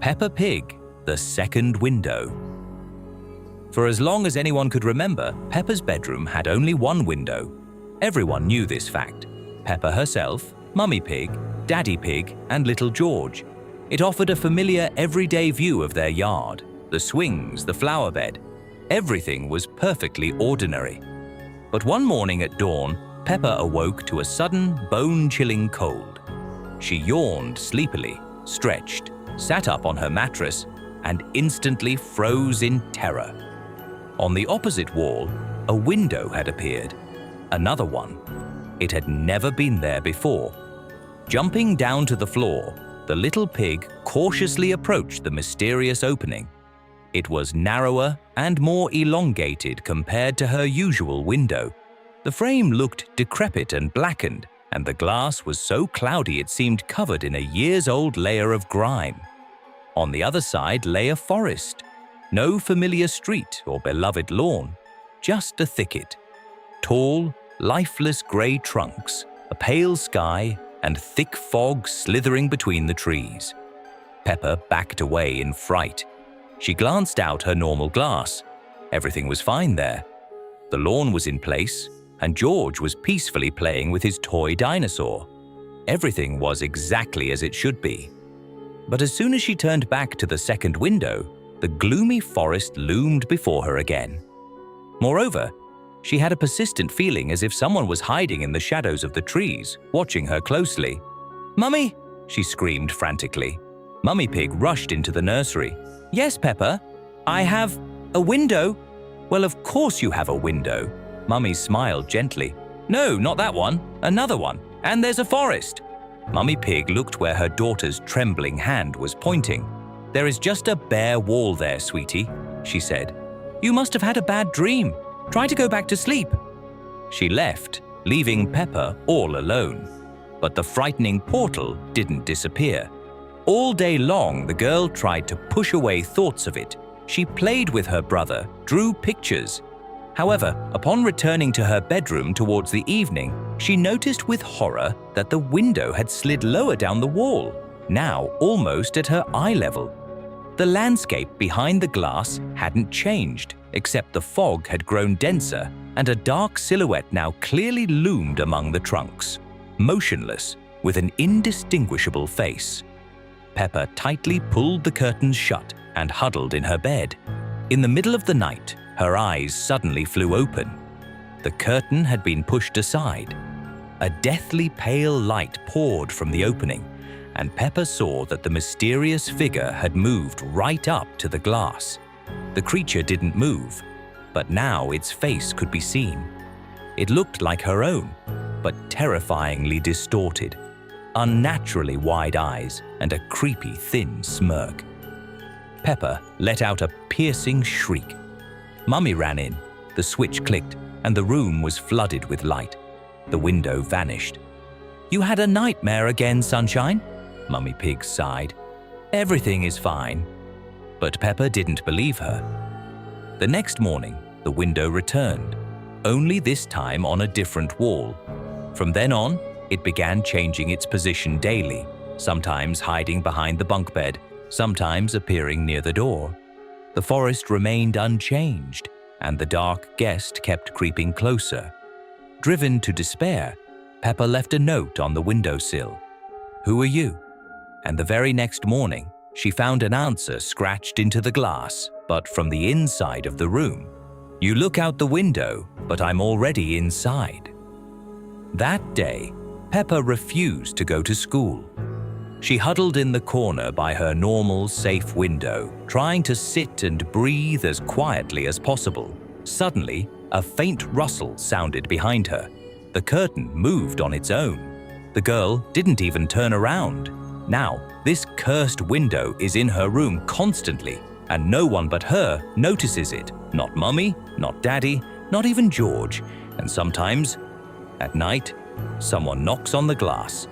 Peppa Pig, the second window. For as long as anyone could remember, Peppa's bedroom had only one window. Everyone knew this fact. Peppa herself, Mummy Pig, Daddy Pig, and Little George. It offered a familiar everyday view of their yard, the swings, the flower bed. Everything was perfectly ordinary. But one morning at dawn, Peppa awoke to a sudden, bone-chilling cold. She yawned sleepily, stretched, sat up on her mattress, and instantly froze in terror. On the opposite wall, a window had appeared. Another one. It had never been there before. Jumping down to the floor, the little pig cautiously approached the mysterious opening. It was narrower and more elongated compared to her usual window. The frame looked decrepit and blackened, and the glass was so cloudy it seemed covered in a years-old layer of grime. On the other side lay a forest. No familiar street or beloved lawn, just a thicket. Tall, lifeless grey trunks, a pale sky, and thick fog slithering between the trees. Peppa backed away in fright. She glanced out her normal glass. Everything was fine there. The lawn was in place, and George was peacefully playing with his toy dinosaur. Everything was exactly as it should be. But as soon as she turned back to the second window, the gloomy forest loomed before her again. Moreover, she had a persistent feeling as if someone was hiding in the shadows of the trees, watching her closely. "Mummy!" she screamed frantically. Mummy Pig rushed into the nursery. "Yes, Peppa, I have a window." "Well, of course you have a window." Mummy smiled gently. "No, not that one. Another one. And there's a forest." Mummy Pig looked where her daughter's trembling hand was pointing. "There is just a bare wall there, sweetie," she said. "You must have had a bad dream. Try to go back to sleep." She left, leaving Peppa all alone. But the frightening portal didn't disappear. All day long, the girl tried to push away thoughts of it. She played with her brother, drew pictures. However, upon returning to her bedroom towards the evening, she noticed with horror that the window had slid lower down the wall, now almost at her eye level. The landscape behind the glass hadn't changed, except the fog had grown denser, and a dark silhouette now clearly loomed among the trunks, motionless, with an indistinguishable face. Peppa tightly pulled the curtains shut and huddled in her bed. In the middle of the night, her eyes suddenly flew open. The curtain had been pushed aside. A deathly pale light poured from the opening, and Peppa saw that the mysterious figure had moved right up to the glass. The creature didn't move, but now its face could be seen. It looked like her own, but terrifyingly distorted. Unnaturally wide eyes and a creepy thin smirk. Peppa let out a piercing shriek. Mummy ran in, the switch clicked, and the room was flooded with light. The window vanished. "You had a nightmare again, Sunshine?" Mummy Pig sighed. "Everything is fine." But Peppa didn't believe her. The next morning, the window returned, only this time on a different wall. From then on, it began changing its position daily, sometimes hiding behind the bunk bed, sometimes appearing near the door. The forest remained unchanged, and the dark guest kept creeping closer. Driven to despair, Peppa left a note on the windowsill. "Who are you?" And the very next morning, she found an answer scratched into the glass, but from the inside of the room. "You look out the window, but I'm already inside." That day, Peppa refused to go to school. She huddled in the corner by her normal, safe window, trying to sit and breathe as quietly as possible. Suddenly, a faint rustle sounded behind her. The curtain moved on its own. The girl didn't even turn around. Now, this cursed window is in her room constantly, and no one but her notices it. Not Mummy, not Daddy, not even George. And sometimes, at night, someone knocks on the glass